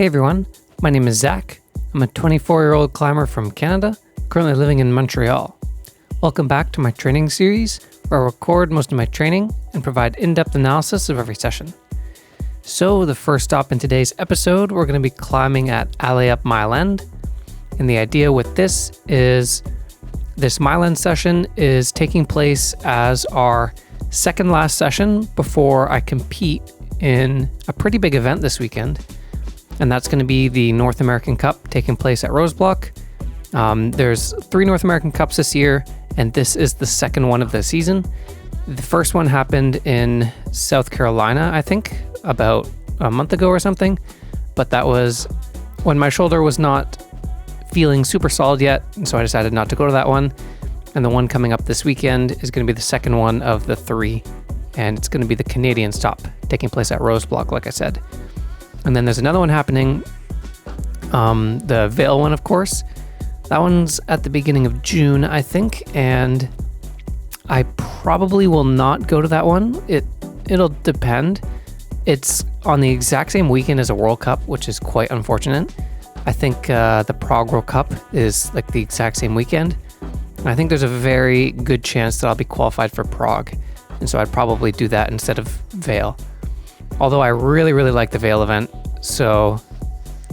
Hey everyone, my name is Zach. I'm a 24-year-old climber from Canada, currently living in Montreal. Welcome back to my training series, where I record most of my training and provide in-depth analysis of every session. So the first stop in today's episode, we're going to be climbing at Allez Up Mile End. And the idea with this is this Mile End session is taking place as our second last session before I compete in a pretty big event this weekend. And that's going to be the North American Cup taking place at Bloc. There's 3 North American Cups this year, and this is the second one of the season. The first one happened in South Carolina, I think, about a month ago or something. But that was when my shoulder was not feeling super solid yet, and so I decided not to go to that one. And the one coming up this weekend is going to be the second one of the 3, and it's going to be the Canadian stop taking place at Bloc, like I said. And then there's another one happening, the Vail one, of course. That one's at the beginning of June, I think, and I probably will not go to that one. It'll depend. It's on the exact same weekend as a World Cup, which is quite unfortunate. I think the Prague World Cup is like the exact same weekend. And I think there's a very good chance that I'll be qualified for Prague, and so I'd probably do that instead of Vail. Although I really, really like the Vail event, so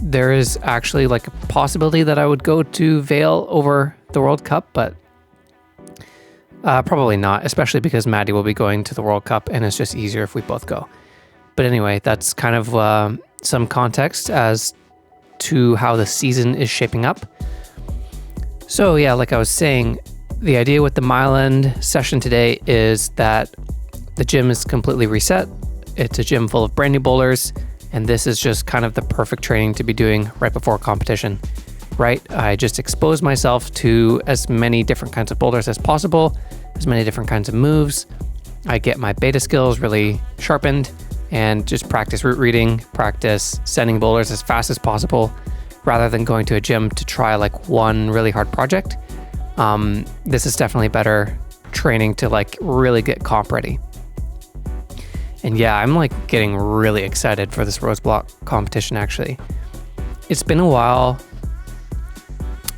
there is actually like a possibility that I would go to Vail over the World Cup, but probably not, especially because Maddie will be going to the World Cup and it's just easier if we both go. But anyway, that's kind of some context as to how the season is shaping up. So yeah, like I was saying, the idea with the Mile End session today is that the gym is completely reset. It's a gym full of brand new boulders, and this is just kind of the perfect training to be doing right before competition, right? I just expose myself to as many different kinds of boulders as possible, as many different kinds of moves. I get my beta skills really sharpened and just practice route reading, practice sending boulders as fast as possible rather than going to a gym to try like one really hard project. This is definitely better training to like really get comp ready. And yeah, I'm like getting really excited for this Bloc competition actually. It's been a while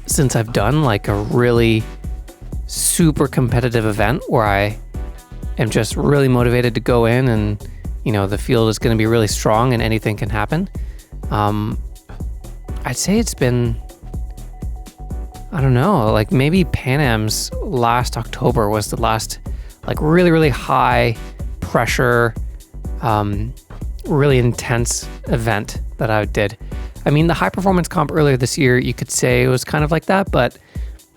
since I've done like a really super competitive event where I am just really motivated to go in and, you know, the field is going to be really strong and anything can happen. I'd say it's been, I don't know, like maybe Pan Am's last October was the last like really, really high pressure, really intense event that I did. I mean, the high performance comp earlier this year, you could say it was kind of like that, but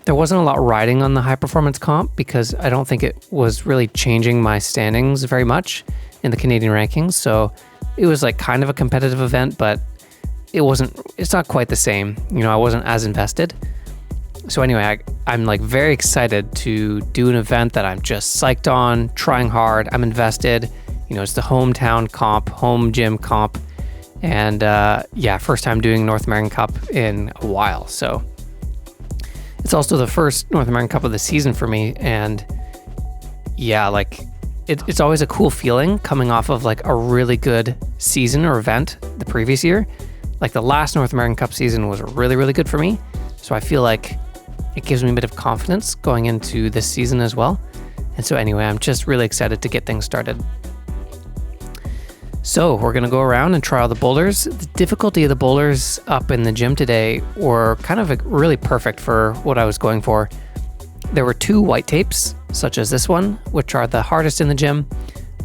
there wasn't a lot riding on the high performance comp because I don't think it was really changing my standings very much in the Canadian rankings. So it was like kind of a competitive event, but it's not quite the same. You know, I wasn't as invested. So anyway, I'm like very excited to do an event that I'm just psyched on, trying hard. I'm invested. You know, it's the hometown comp, home gym comp. And yeah, first time doing North American Cup in a while. So it's also the first North American Cup of the season for me. And yeah, like it's always a cool feeling coming off of like a really good season or event the previous year. Like the last North American Cup season was really, really good for me. So I feel like it gives me a bit of confidence going into this season as well. And so anyway, I'm just really excited to get things started. So we're going to go around and try all the boulders. The difficulty of the boulders up in the gym today were kind of really perfect for what I was going for. There were 2 white tapes, such as this one, which are the hardest in the gym,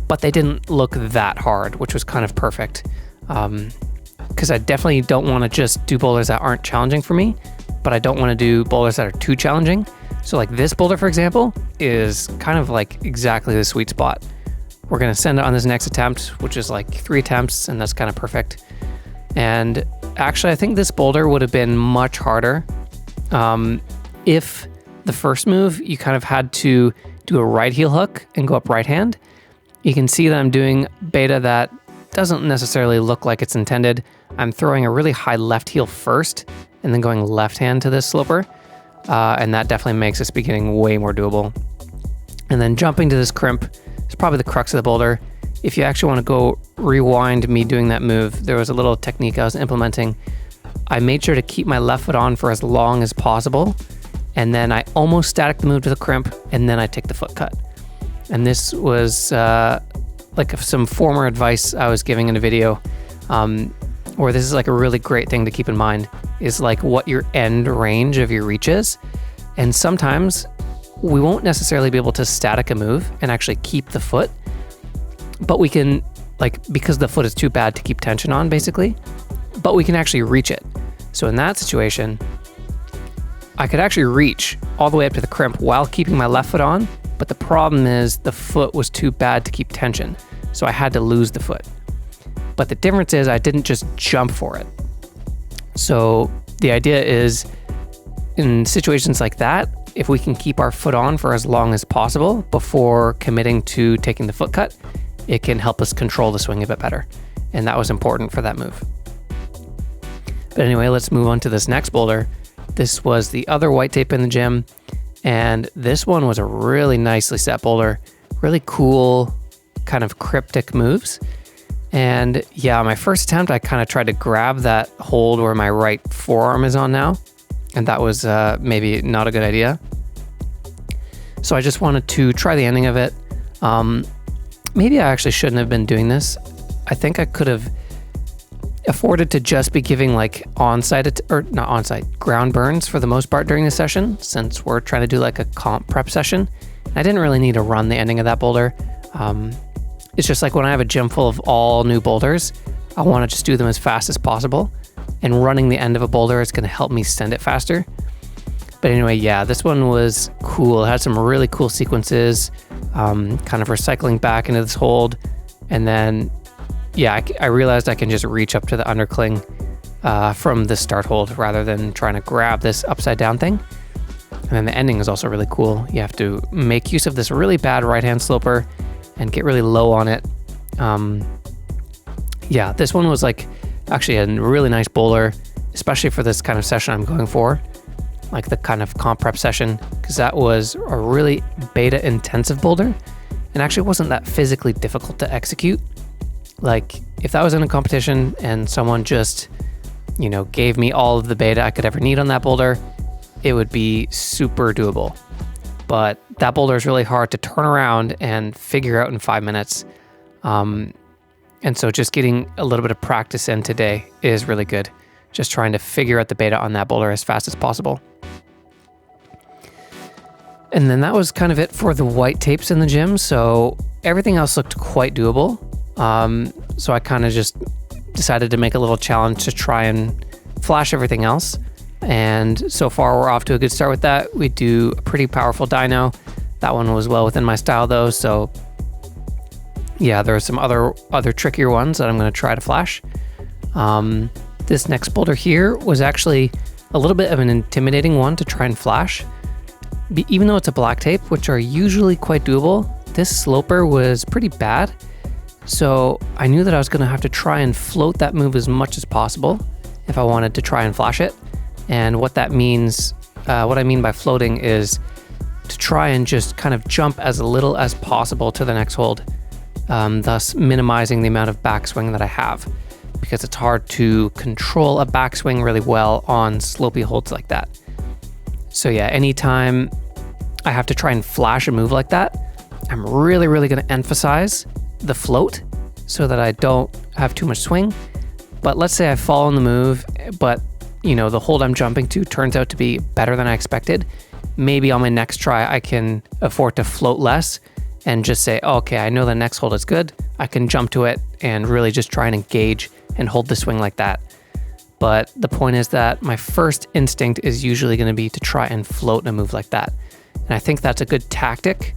but they didn't look that hard, which was kind of perfect. Because I definitely don't want to just do boulders that aren't challenging for me, but I don't want to do boulders that are too challenging. So like this boulder, for example, is kind of like exactly the sweet spot. We're going to send it on this next attempt, which is like 3 attempts, and that's kind of perfect. And actually, I think this boulder would have been much harder if the first move, you kind of had to do a right heel hook and go up right hand. You can see that I'm doing beta that doesn't necessarily look like it's intended. I'm throwing a really high left heel first and then going left hand to this sloper. And that definitely makes this beginning way more doable. And then jumping to this crimp is probably the crux of the boulder. if you actually want to go rewind me doing that move, there was a little technique I was implementing. I made sure to keep my left foot on for as long as possible, and then I almost static the move to the crimp, and then I take the foot cut. And this was like some former advice I was giving in a video, where this is like a really great thing to keep in mind, is like what your end range of your reach is. And sometimes we won't necessarily be able to static a move and actually keep the foot, but we can, like, because the foot is too bad to keep tension on basically, but we can actually reach it. So in that situation, I could actually reach all the way up to the crimp while keeping my left foot on, but the problem is the foot was too bad to keep tension, so I had to lose the foot. But the difference is I didn't just jump for it. So the idea is, in situations like that, if we can keep our foot on for as long as possible before committing to taking the foot cut, it can help us control the swing a bit better. And that was important for that move. But anyway, let's move on to this next boulder. This was the other white tape in the gym, and this one was a really nicely set boulder, really cool, kind of cryptic moves. And yeah, my first attempt, I kind of tried to grab that hold where my right forearm is on now, and that was maybe not a good idea. So I just wanted to try the ending of it. Maybe I actually shouldn't have been doing this. I think I could have afforded to just be giving like ground burns for the most part during the session, since we're trying to do like a comp prep session. I didn't really need to run the ending of that boulder. It's just like when I have a gym full of all new boulders, I want to just do them as fast as possible, and running the end of a boulder is going to help me send it faster. But anyway, yeah, this one was cool. It had some really cool sequences, kind of recycling back into this hold. And then, yeah, I realized I can just reach up to the undercling from the start hold rather than trying to grab this upside down thing. And then the ending is also really cool. You have to make use of this really bad right hand sloper and get really low on it. Yeah, this one was like actually a really nice boulder, especially for this kind of session I'm going for, like the kind of comp prep session, because that was a really beta intensive boulder and actually wasn't that physically difficult to execute. Like if that was in a competition and someone just, you know, gave me all of the beta I could ever need on that boulder, it would be super doable. But that boulder is really hard to turn around and figure out in 5 minutes. And so just getting a little bit of practice in today is really good. Just trying to figure out the beta on that boulder as fast as possible. And then that was kind of it for the white tapes in the gym. So everything else looked quite doable. So I kind of just decided to make a little challenge to try and flash everything else. And so far we're off to a good start with that. We do a pretty powerful dyno. That one was well within my style though. So yeah, there are some other trickier ones that I'm going to try to flash. This next boulder here was actually a little bit of an intimidating one to try and flash. Even though it's a black tape, which are usually quite doable, this sloper was pretty bad. So I knew that I was going to have to try and float that move as much as possible if I wanted to try and flash it. And what that means, what I mean by floating is to try and just kind of jump as little as possible to the next hold, thus minimizing the amount of backswing that I have, because it's hard to control a backswing really well on slopey holds like that. So yeah, anytime I have to try and flash a move like that, I'm really going to emphasize the float so that I don't have too much swing. But let's say I fall on the move, but you know, the hold I'm jumping to turns out to be better than I expected. Maybe on my next try, I can afford to float less and just say, oh, okay, I know the next hold is good. I can jump to it and really just try and engage and hold the swing like that. But the point is that my first instinct is usually going to be to try and float a move like that. And I think that's a good tactic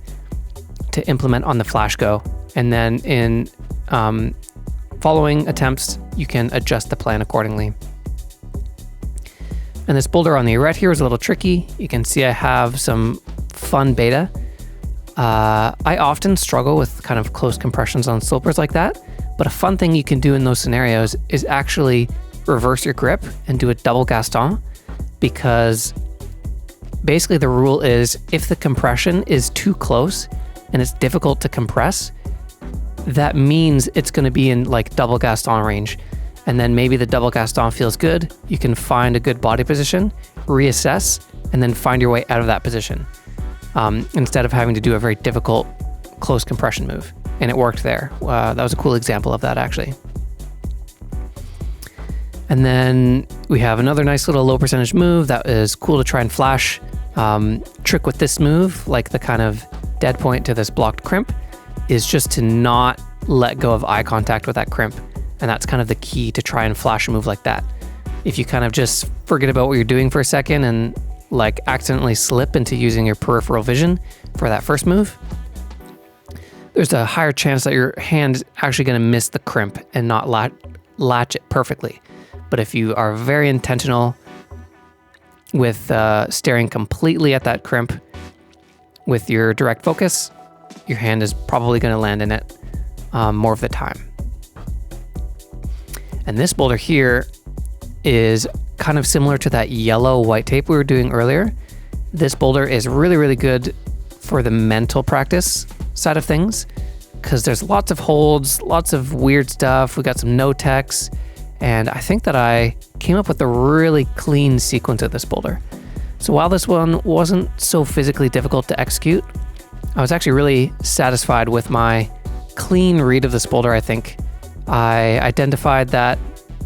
to implement on the flash go. And then in following attempts, you can adjust the plan accordingly. And this boulder on the arete here is a little tricky. You can see I have some fun beta. I often struggle with kind of close compressions on slopers like that, but a fun thing you can do in those scenarios is actually reverse your grip and do a double Gaston, because basically the rule is if the compression is too close and it's difficult to compress, that means it's going to be in like double Gaston range. And then maybe the double Gaston feels good. You can find a good body position, reassess, and then find your way out of that position. Instead of having to do a very difficult close compression move. And it worked there. That was a cool example of that, actually. And then we have another nice little low percentage move that is cool to try and flash. Trick with this move, like the kind of dead point to this blocked crimp, is just to not let go of eye contact with that crimp. And that's kind of the key to try and flash a move like that. If you kind of just forget about what you're doing for a second and like accidentally slip into using your peripheral vision for that first move, there's a higher chance that your hand is actually going to miss the crimp and not latch it perfectly. But if you are very intentional with staring completely at that crimp with your direct focus, your hand is probably going to land in it more of the time. And this boulder here is kind of similar to that yellow white tape we were doing earlier. This boulder is really, really good for the mental practice side of things because there's lots of holds, lots of weird stuff. We got some no-techs, and I think that I came up with a really clean sequence of this boulder. So while this one wasn't so physically difficult to execute, I was actually really satisfied with my clean read of this boulder. I think I identified that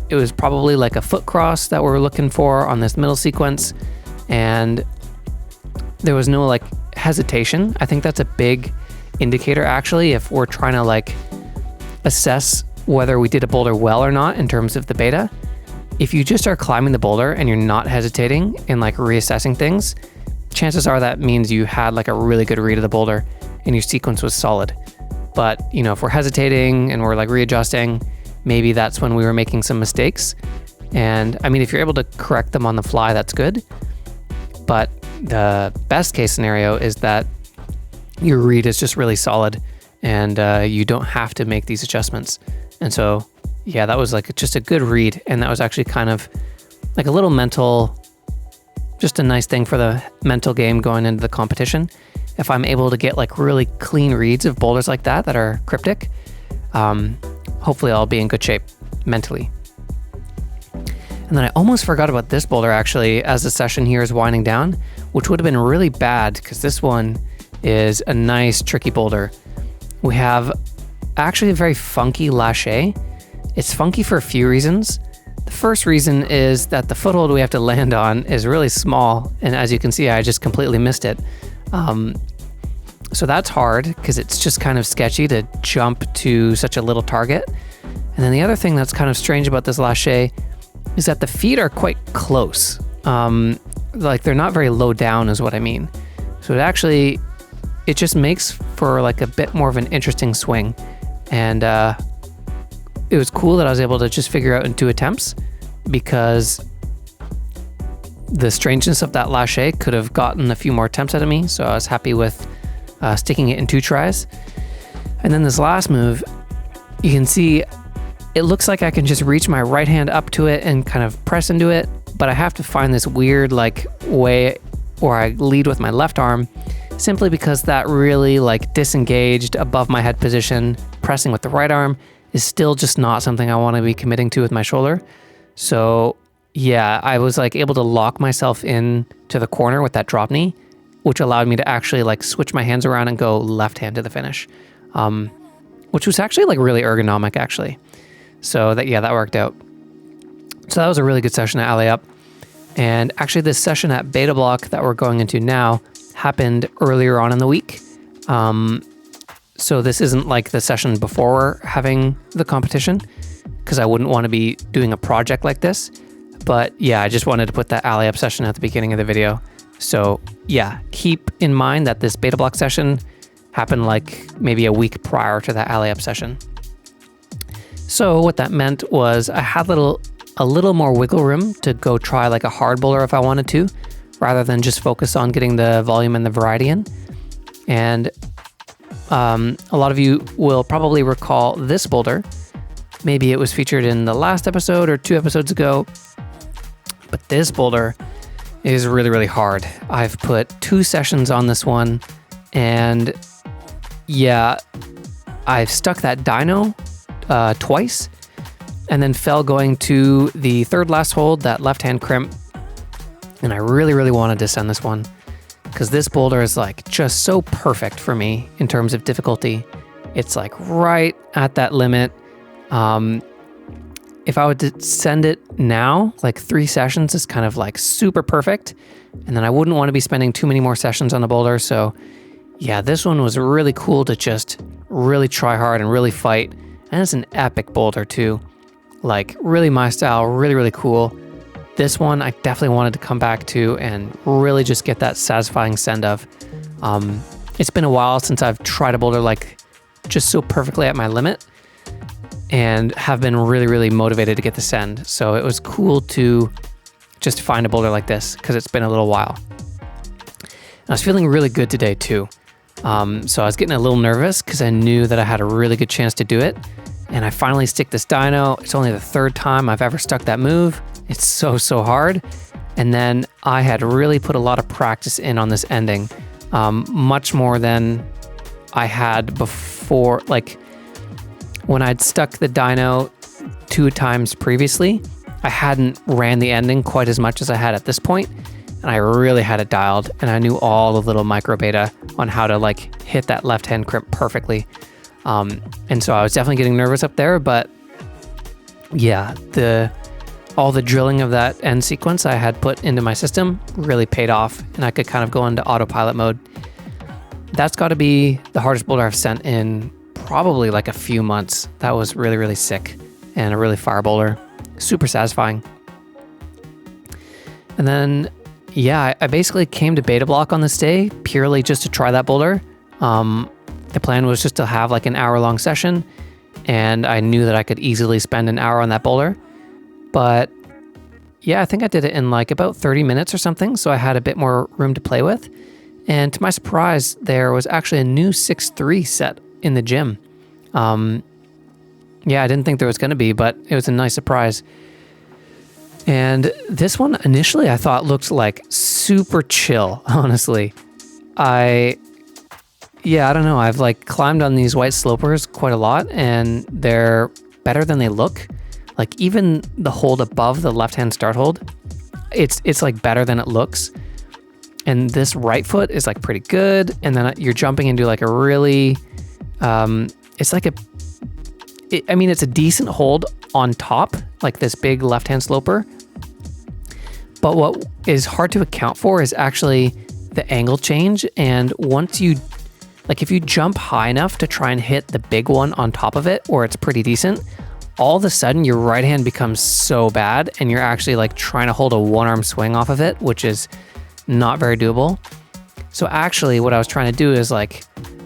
it was probably like a foot cross that we're looking for on this middle sequence, and there was no like hesitation. I think that's a big indicator actually if we're trying to like assess whether we did a boulder well or not in terms of the beta. If you just are climbing the boulder and you're not hesitating and like reassessing things, chances are that means you had like a really good read of the boulder and your sequence was solid. But you know, if we're hesitating and we're like readjusting, maybe that's when we were making some mistakes. And I mean, if you're able to correct them on the fly, that's good. But the best case scenario is that your read is just really solid and you don't have to make these adjustments. And so, yeah, that was like just a good read. And that was actually kind of like a little mental, just a nice thing for the mental game going into the competition. If I'm able to get like really clean reads of boulders like that are cryptic, hopefully I'll be in good shape mentally. And then I almost forgot about this boulder actually as the session here is winding down, which would have been really bad because this one is a nice tricky boulder. We have actually a very funky lâcher. It's funky for a few reasons. The first reason is that the foothold we have to land on is really small, and as you can see, I just completely missed it. So that's hard because it's just kind of sketchy to jump to such a little target. And then the other thing that's kind of strange about this lâcher is that the feet are quite close. Like they're not very low down is what I mean. So it just makes for like a bit more of an interesting swing. And it was cool that I was able to just figure out in 2 attempts because the strangeness of that lâcher could have gotten a few more attempts out of me. So I was happy with sticking it in 2 tries. And then this last move, you can see it looks like I can just reach my right hand up to it and kind of press into it, but I have to find this weird like way where I lead with my left arm simply because that really like disengaged above my head position, pressing with the right arm is still just not something I want to be committing to with my shoulder. So yeah, I was like able to lock myself in to the corner with that drop knee, which allowed me to actually like switch my hands around and go left hand to the finish, which was actually like really ergonomic actually. So that worked out. So that was a really good session at Allez Up. And actually this session at Beta Block that we're going into now happened earlier on in the week. So this isn't like the session before we're having the competition because I wouldn't want to be doing a project like this. But yeah, I just wanted to put that Allez Up session at the beginning of the video. So yeah, keep in mind that this Beta Block session happened like maybe a week prior to that Allez Up session. So what that meant was I had a little more wiggle room to go try like a hard boulder if I wanted to, rather than just focus on getting the volume and the variety in. And a lot of you will probably recall this boulder. Maybe it was featured in the last episode or 2 episodes ago, but this boulder is really, really hard. I've put 2 sessions on this one, and yeah, I stuck that dyno twice and then fell going to the third last hold, that left-hand crimp. And I really, really wanted to send this one because this boulder is like just so perfect for me in terms of difficulty. It's like right at that limit. If I would to send it now, like 3 sessions is kind of like super perfect. And then I wouldn't want to be spending too many more sessions on the boulder. So yeah, this one was really cool to just really try hard and really fight. And it's an epic boulder too. Like really my style, really, really cool. This one I definitely wanted to come back to and really just get that satisfying send of. It's been a while since I've tried a boulder like just so perfectly at my limit, and have been really, really motivated to get the send. So it was cool to just find a boulder like this because it's been a little while. And I was feeling really good today too. So I was getting a little nervous because I knew that I had a really good chance to do it. And I finally stick this dyno. It's only the 3rd time I've ever stuck that move. It's so, so hard. And then I had really put a lot of practice in on this ending, much more than I had before. Like when I'd stuck the dyno 2 times previously, I hadn't ran the ending quite as much as I had at this point, and I really had it dialed, and I knew all the little micro beta on how to like hit that left-hand crimp perfectly. And so I was definitely getting nervous up there, but yeah, all the drilling of that end sequence I had put into my system really paid off, and I could kind of go into autopilot mode. That's got to be the hardest boulder I've sent in probably like a few months. That was really, really sick and a really fire boulder. Super satisfying. And then, yeah, I basically came to beta block on this day purely just to try that boulder. The plan was just to have like an hour-long session, and I knew that I could easily spend an hour on that boulder. But yeah, I think I did it in like about 30 minutes or something, so I had a bit more room to play with. And to my surprise, there was actually a new 6-3 set in the gym. Yeah, I didn't think there was going to be, but it was a nice surprise. And this one initially I thought looked like super chill, honestly. I don't know. I've like climbed on these white slopers quite a lot, and they're better than they look. Like even the hold above the left-hand start hold, it's like better than it looks. And this right foot is like pretty good. And then you're jumping into like a really, it's a decent hold on top, like this big left-hand sloper. But what is hard to account for is actually the angle change. And once you, like if you jump high enough to try and hit the big one on top of it, or it's pretty decent, all of a sudden your right hand becomes so bad and you're actually like trying to hold a one-arm swing off of it, which is not very doable. So actually what I was trying to do is like,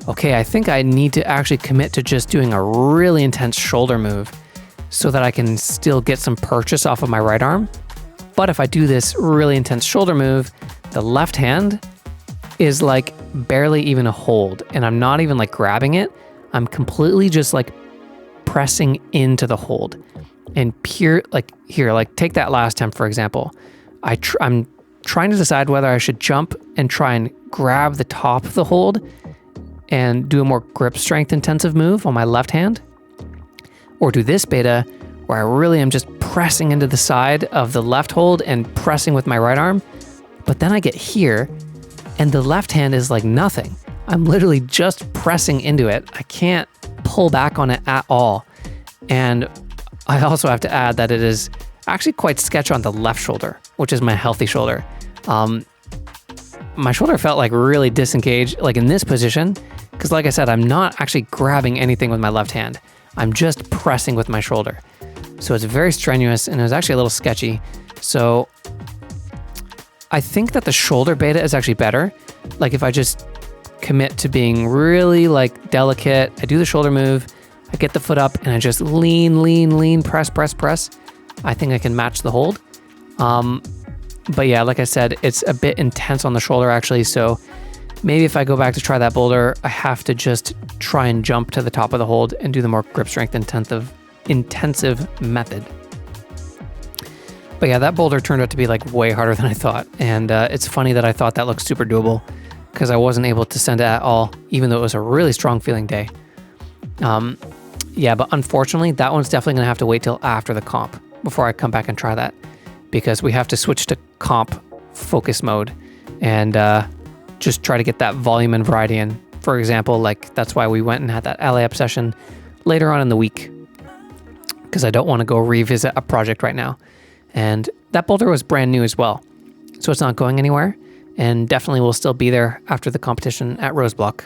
okay, I think I need to actually commit to just doing a really intense shoulder move so that I can still get some purchase off of my right arm. But if I do this really intense shoulder move, the left hand is like barely even a hold, and I'm not even like grabbing it. I'm completely just like pressing into the hold. And pure, like here, like take that last time, for example. I'm trying to decide whether I should jump and try and grab the top of the hold and do a more grip strength intensive move on my left hand, or do this beta where I really am just pressing into the side of the left hold and pressing with my right arm. But then I get here and the left hand is like nothing. I'm literally just pressing into it. I can't pull back on it at all. And I also have to add that it is actually quite sketch on the left shoulder, which is my healthy shoulder. My shoulder felt like really disengaged, like in this position, because like I said, I'm not actually grabbing anything with my left hand. I'm just pressing with my shoulder. So it's very strenuous, and it was actually a little sketchy. So I think that the shoulder beta is actually better. Like if I just commit to being really like delicate, I do the shoulder move, I get the foot up, and I just lean, press. I think I can match the hold. But yeah, like I said, it's a bit intense on the shoulder actually. So maybe if I go back to try that boulder, I have to just try and jump to the top of the hold and do the more grip strength intensive method. But yeah, that boulder turned out to be like way harder than I thought. And it's funny that I thought that looked super doable because I wasn't able to send it at all, even though it was a really strong feeling day. Yeah, but unfortunately, that one's definitely going to have to wait till after the comp before I come back and try that, because we have to switch to comp focus mode and just try to get that volume and variety in. For example, like that's why we went and had that Allez Up session later on in the week, because I don't want to go revisit a project right now. And that boulder was brand new as well, so it's not going anywhere, and definitely will still be there after the competition at Bloc.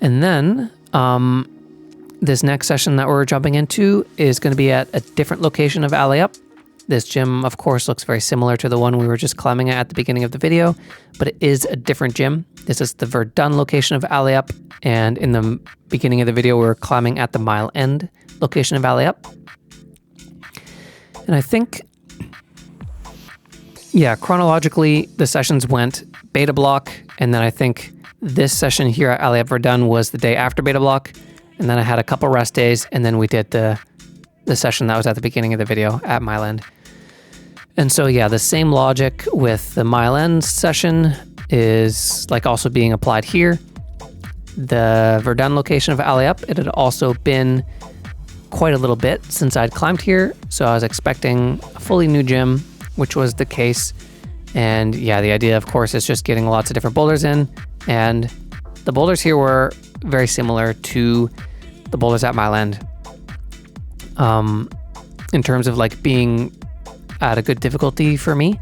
And then this next session that we're jumping into is going to be at a different location of Allez Up. This gym, of course, looks very similar to the one we were just climbing at the beginning of the video, but it is a different gym. This is the Verdun location of Allez Up, and in the beginning of the video, we were climbing at the Mile End location of Allez Up. And I think, yeah, chronologically, the sessions went beta block, and then I think this session here at Allez Up Verdun was the day after beta block, and then I had a couple rest days, and then we did the session that was at the beginning of the video at Mile End. And so, yeah, the same logic with the Mile End session is like also being applied here. The Verdun location of Allez Up, it had also been quite a little bit since I'd climbed here, so I was expecting a fully new gym, which was the case. And yeah, the idea, of course, is just getting lots of different boulders in, and the boulders here were very similar to the boulders at Mile End. In terms of like being at a good difficulty for me,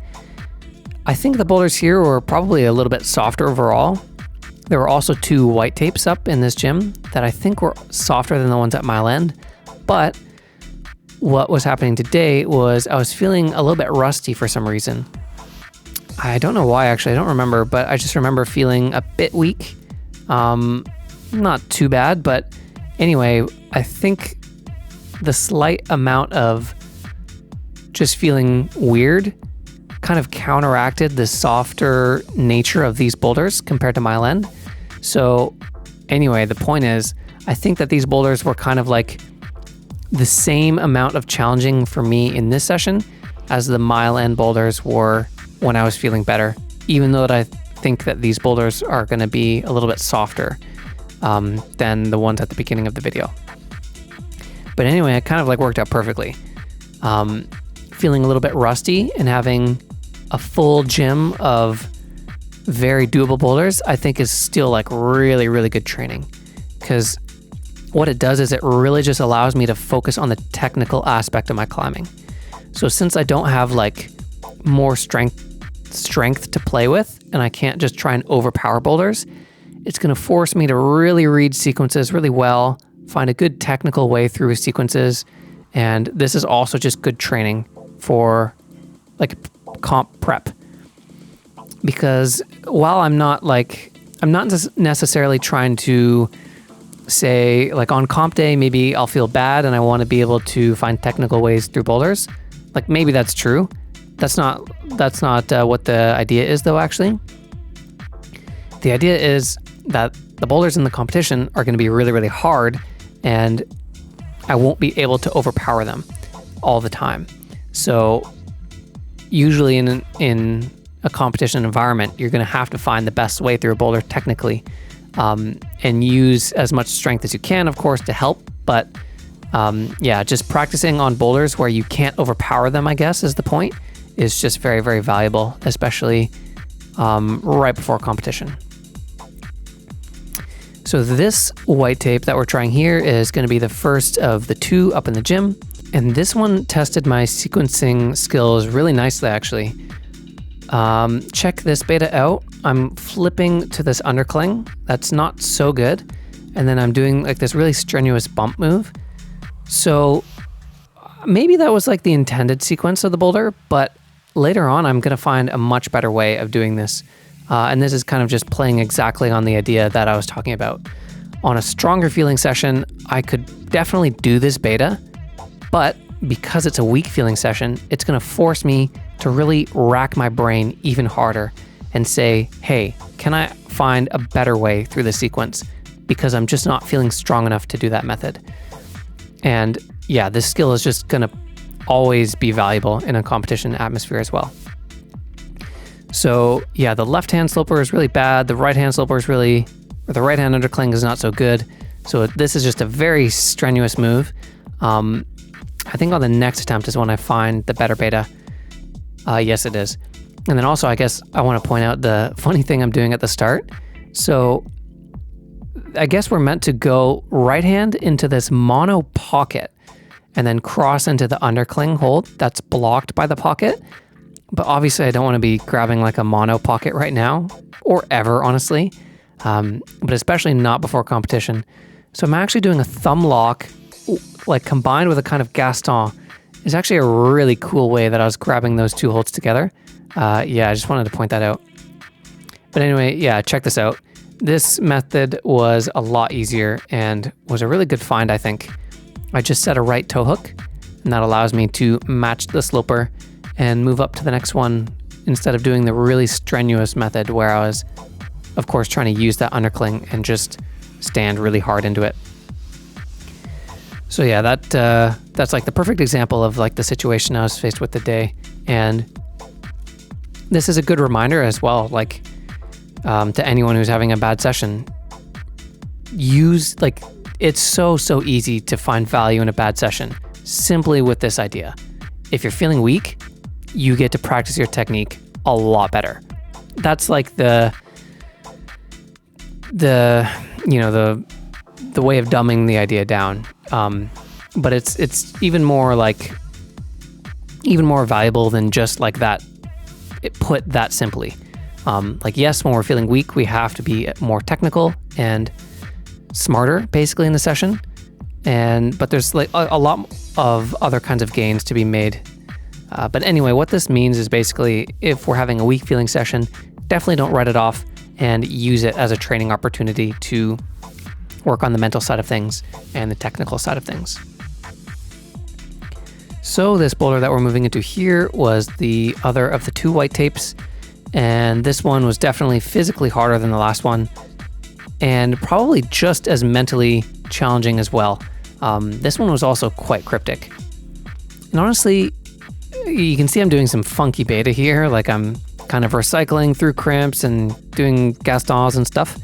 I think the boulders here were probably a little bit softer overall. There were also 2 white tapes up in this gym that I think were softer than the ones at Mile End. But what was happening today was I was feeling a little bit rusty for some reason. I don't know why, actually. I don't remember, but I just remember feeling a bit weak. Not too bad, but anyway, I think the slight amount of just feeling weird kind of counteracted the softer nature of these boulders compared to Mile End. So anyway, the point is, I think that these boulders were kind of like the same amount of challenging for me in this session as the Mile End boulders were when I was feeling better, even though I think that these boulders are going to be a little bit softer than the ones at the beginning of the video. But anyway, it kind of like worked out perfectly. Feeling a little bit rusty and having a full gym of very doable boulders, I think is still like really, really good training, because what it does is it really just allows me to focus on the technical aspect of my climbing. So since I don't have like more strength to play with, and I can't just try and overpower boulders, it's going to force me to really read sequences really well, find a good technical way through sequences. And this is also just good training for like comp prep, because while I'm not necessarily trying to say like on comp day, maybe I'll feel bad and I want to be able to find technical ways through boulders. Like maybe that's true. That's not what the idea is though, actually. The idea is that the boulders in the competition are going to be really, really hard, and I won't be able to overpower them all the time. So usually in a competition environment, you're going to have to find the best way through a boulder technically, and use as much strength as you can, of course, to help. But yeah, just practicing on boulders where you can't overpower them, I guess, is the point, is just very, very valuable, especially right before competition. So this white tape that we're trying here is going to be the first of the 2 up in the gym. And this one tested my sequencing skills really nicely, actually. Check this beta out. I'm flipping to this undercling. That's not so good. And then I'm doing like this really strenuous bump move. So maybe that was like the intended sequence of the boulder, but later on I'm going to find a much better way of doing this. And this is kind of just playing exactly on the idea that I was talking about. On a stronger feeling session, I could definitely do this beta, but because it's a weak feeling session, it's going to force me to really rack my brain even harder and say, hey, can I find a better way through the sequence? Because I'm just not feeling strong enough to do that method. And yeah, this skill is just going to always be valuable in a competition atmosphere as well. So yeah, the left-hand sloper is really bad. The right-hand sloper is the right-hand undercling is not so good. So this is just a very strenuous move. I think on the next attempt is when I find the better beta. Yes, it is. And then also, I guess I want to point out the funny thing I'm doing at the start. So I guess we're meant to go right hand into this mono pocket and then cross into the undercling hold that's blocked by the pocket. But obviously I don't want to be grabbing like a mono pocket right now, or ever, honestly. But especially not before competition. So I'm actually doing a thumb lock, like combined with a kind of Gaston. It's actually a really cool way that I was grabbing those two holds together. Yeah, I just wanted to point that out. But anyway, yeah, check this out. This method was a lot easier and was a really good find, I think. I just set a right toe hook, and that allows me to match the sloper and move up to the next one instead of doing the really strenuous method where I was, of course, trying to use that undercling and just stand really hard into it. So yeah, that's like the perfect example of like the situation I was faced with today. And this is a good reminder as well, like to anyone who's having a bad session. It's so easy to find value in a bad session simply with this idea. If you're feeling weak, you get to practice your technique a lot better. That's like the way of dumbing the idea down. But it's even more valuable than just like that. It put that simply. Like, yes, when we're feeling weak, we have to be more technical and smarter basically in the session. But there's like a lot of other kinds of gains to be made. But anyway, what this means is basically if we're having a weak feeling session, definitely don't write it off and use it as a training opportunity to work on the mental side of things and the technical side of things. So this boulder that we're moving into here was the other of the two white tapes. And this one was definitely physically harder than the last one and probably just as mentally challenging as well. This one was also quite cryptic. And honestly, you can see I'm doing some funky beta here. Like I'm kind of recycling through crimps and doing Gastons and stuff.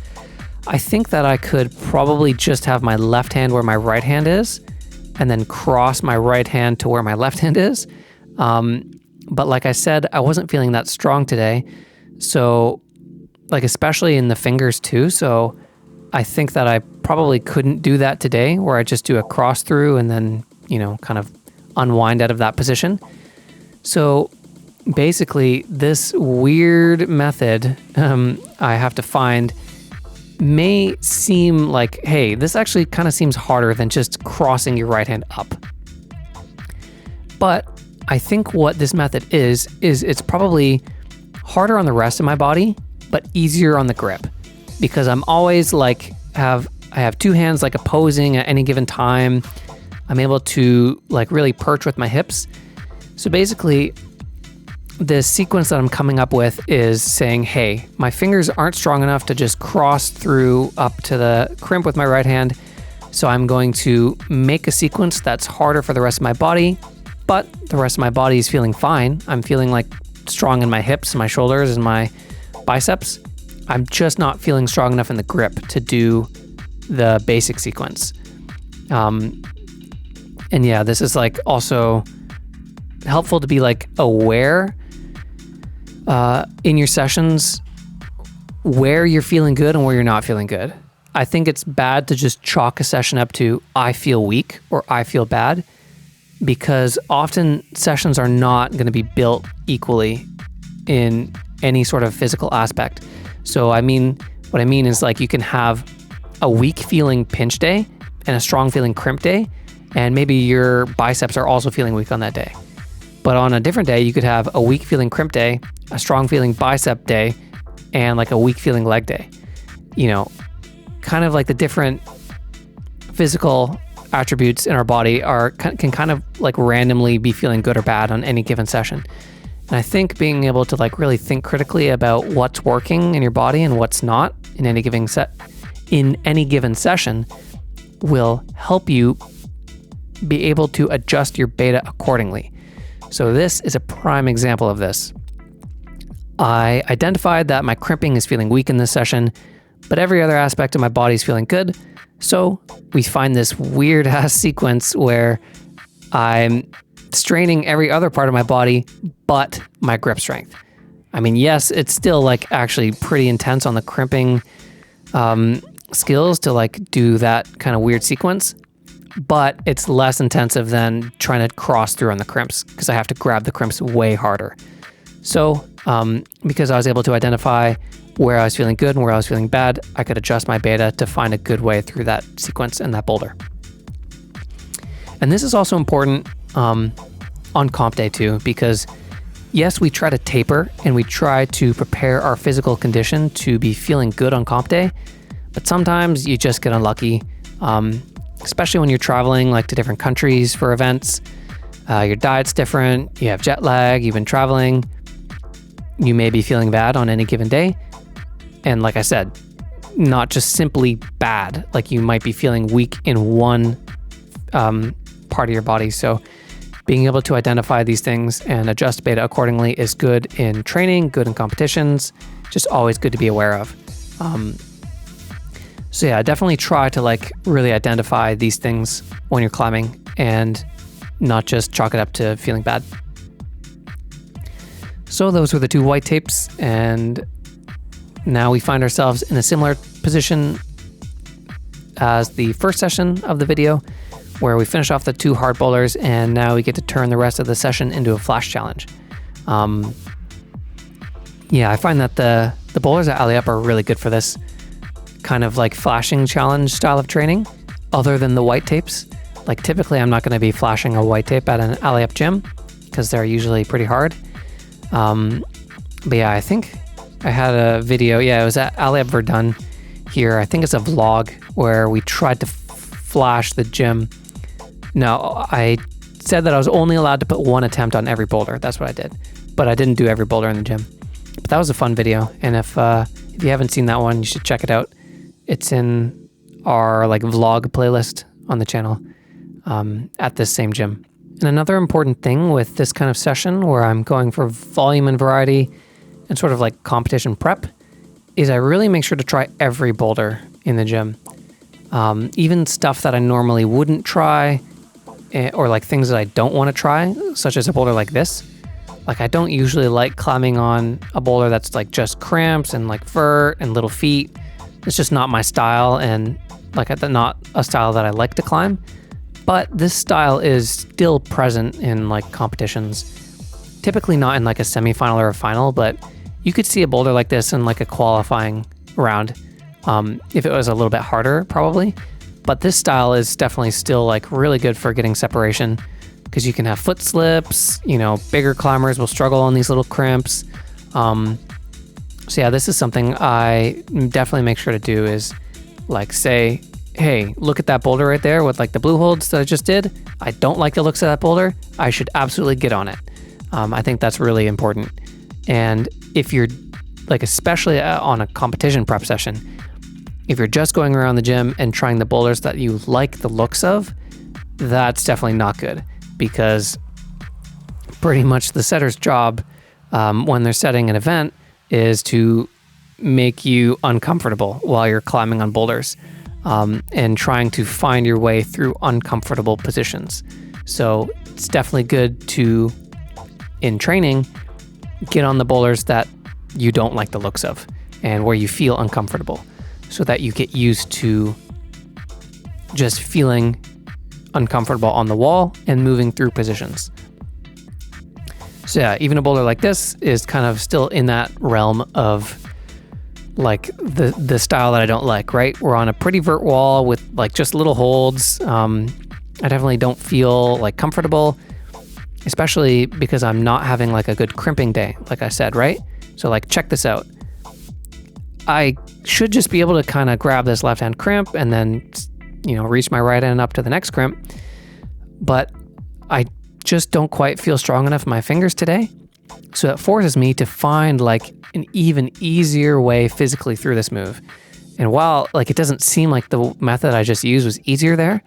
I think that I could probably just have my left hand where my right hand is and then cross my right hand to where my left hand is. But like I said, I wasn't feeling that strong today. So like, especially in the fingers too. So I think that I probably couldn't do that today where I just do a cross through and then, kind of unwind out of that position. So basically this weird method I have to find may seem like, hey, this actually kind of seems harder than just crossing your right hand up. But I think what this method is it's probably harder on the rest of my body, but easier on the grip, because I'm always like I have two hands like opposing at any given time. I'm able to like really perch with my hips. So basically, the sequence that I'm coming up with is saying, hey, my fingers aren't strong enough to just cross through up to the crimp with my right hand. So I'm going to make a sequence that's harder for the rest of my body, but the rest of my body is feeling fine. I'm feeling like strong in my hips, my shoulders, and my biceps. I'm just not feeling strong enough in the grip to do the basic sequence. And yeah, this is like also helpful to be like aware in your sessions where you're feeling good and where you're not feeling good. I think it's bad to just chalk a session up to I feel weak or I feel bad, because often sessions are not going to be built equally in any sort of physical aspect. So what I mean is like you can have a weak feeling pinch day and a strong feeling crimp day, and maybe your biceps are also feeling weak on that day. But on a different day, you could have a weak feeling crimp day, a strong feeling bicep day, and like a weak feeling leg day. Kind of like the different physical attributes in our body can kind of like randomly be feeling good or bad on any given session. And I think being able to like really think critically about what's working in your body and what's not in any given session will help you be able to adjust your beta accordingly. So this is a prime example of this. I identified that my crimping is feeling weak in this session, but every other aspect of my body's feeling good. So we find this weird ass sequence where I'm straining every other part of my body, but my grip strength. I mean, yes, it's still like actually pretty intense on the crimping skills to like do that kind of weird sequence, but it's less intensive than trying to cross through on the crimps because I have to grab the crimps way harder. So because I was able to identify where I was feeling good and where I was feeling bad, I could adjust my beta to find a good way through that sequence and that boulder. And this is also important on comp day too, because yes, we try to taper and we try to prepare our physical condition to be feeling good on comp day, but sometimes you just get unlucky, especially when you're traveling like to different countries for events. Your diet's different, you have jet lag, you've been traveling, you may be feeling bad on any given day. And like I said, not just simply bad, like you might be feeling weak in one part of your body. So being able to identify these things and adjust beta accordingly is good in training, good in competitions, just always good to be aware of. So yeah, definitely try to like really identify these things when you're climbing and not just chalk it up to feeling bad. So those were the 2 white tapes, and now we find ourselves in a similar position as the first session of the video, where we finish off the 2 hard boulders, and now we get to turn the rest of the session into a flash challenge. Yeah, I find that the boulders at Allez Up are really good for this kind of like flashing challenge style of training, other than the white tapes. Like typically I'm not going to be flashing a white tape at an Allez Up gym because they're usually pretty hard. But yeah, I think I had a video, it was at Allez Up Verdun here. I think it's a vlog where we tried to flash the gym. No, I said that I was only allowed to put 1 attempt on every boulder. That's what I did. But I didn't do every boulder in the gym. But that was a fun video. And if you haven't seen that one, you should check it out. It's in our like vlog playlist on the channel at this same gym. And another important thing with this kind of session where I'm going for volume and variety and sort of like competition prep is I really make sure to try every boulder in the gym. Even stuff that I normally wouldn't try, or like things that I don't want to try, such as a boulder like this. Like I don't usually like climbing on a boulder that's like just cramps and like vert and little feet. It's just not my style, and like not a style that I like to climb. But this style is still present in like competitions. Typically not in like a semifinal or a final, but you could see a boulder like this in like a qualifying round. If it was a little bit harder, probably. But this style is definitely still like really good for getting separation because you can have foot slips, bigger climbers will struggle on these little crimps. So yeah, this is something I definitely make sure to do is like say, hey, look at that boulder right there with like the blue holds that I just did. I don't like the looks of that boulder. I should absolutely get on it. I think that's really important. And if you're like, especially on a competition prep session, if you're just going around the gym and trying the boulders that you like the looks of, that's definitely not good, because pretty much the setter's job when they're setting an event is to make you uncomfortable while you're climbing on boulders and trying to find your way through uncomfortable positions. So it's definitely good to, in training, get on the boulders that you don't like the looks of and where you feel uncomfortable, so that you get used to just feeling uncomfortable on the wall and moving through positions. So yeah, even a boulder like this is kind of still in that realm of like the style that I don't like, right? We're on a pretty vert wall with like just little holds. I definitely don't feel like comfortable, especially because I'm not having like a good crimping day, like I said, right? So like, check this out. I should just be able to kind of grab this left-hand crimp and then, reach my right hand up to the next crimp. But I just don't quite feel strong enough in my fingers today. So it forces me to find like an even easier way physically through this move. And while like it doesn't seem like the method I just used was easier there,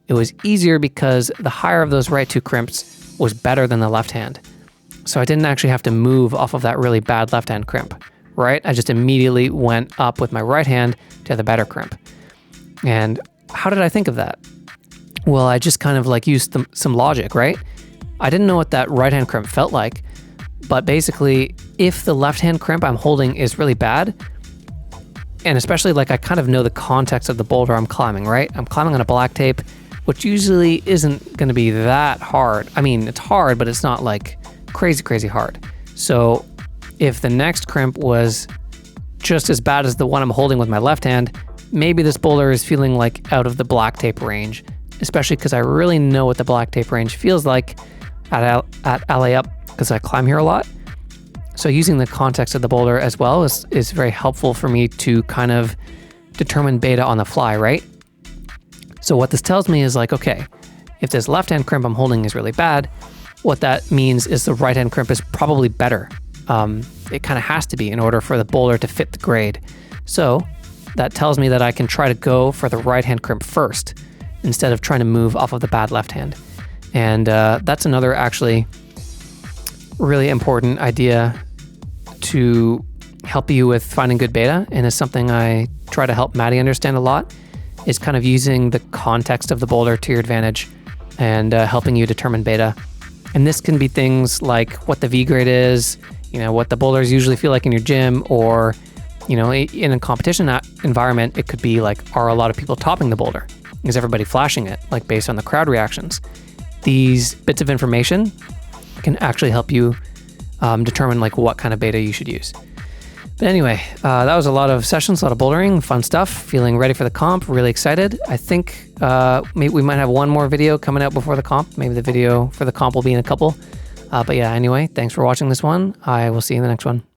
it was easier because the higher of those right 2 crimps was better than the left hand. So I didn't actually have to move off of that really bad left hand crimp, right? I just immediately went up with my right hand to the better crimp. And how did I think of that? Well, I just kind of like used some logic, right? I didn't know what that right hand crimp felt like, but basically if the left hand crimp I'm holding is really bad, and especially like I kind of know the context of the boulder I'm climbing, right? I'm climbing on a black tape, which usually isn't going to be that hard. I mean, it's hard, but it's not like crazy hard. So if the next crimp was just as bad as the one I'm holding with my left hand, maybe this boulder is feeling like out of the black tape range, especially because I really know what the black tape range feels like at Allez Up because I climb here a lot. So using the context of the boulder as well is very helpful for me to kind of determine beta on the fly, right? So what this tells me is like, okay, if this left-hand crimp I'm holding is really bad, what that means is the right-hand crimp is probably better. It kind of has to be in order for the boulder to fit the grade. So that tells me that I can try to go for the right-hand crimp first instead of trying to move off of the bad left hand. And that's another actually really important idea to help you with finding good beta, and is something I try to help Maddie understand a lot, is kind of using the context of the boulder to your advantage and helping you determine beta. And this can be things like what the V grade is, you know, what the boulders usually feel like in your gym, or, you know, in a competition environment, it could be like, are a lot of people topping the boulder? Is everybody flashing it, like based on the crowd reactions? These bits of information can actually help you determine like what kind of beta you should use. But anyway, that was a lot of sessions, a lot of bouldering, fun stuff, feeling ready for the comp, really excited. I think maybe we might have one more video coming out before the comp. Maybe the video for the comp will be in a couple. But yeah, anyway, thanks for watching this one. I will see you in the next one.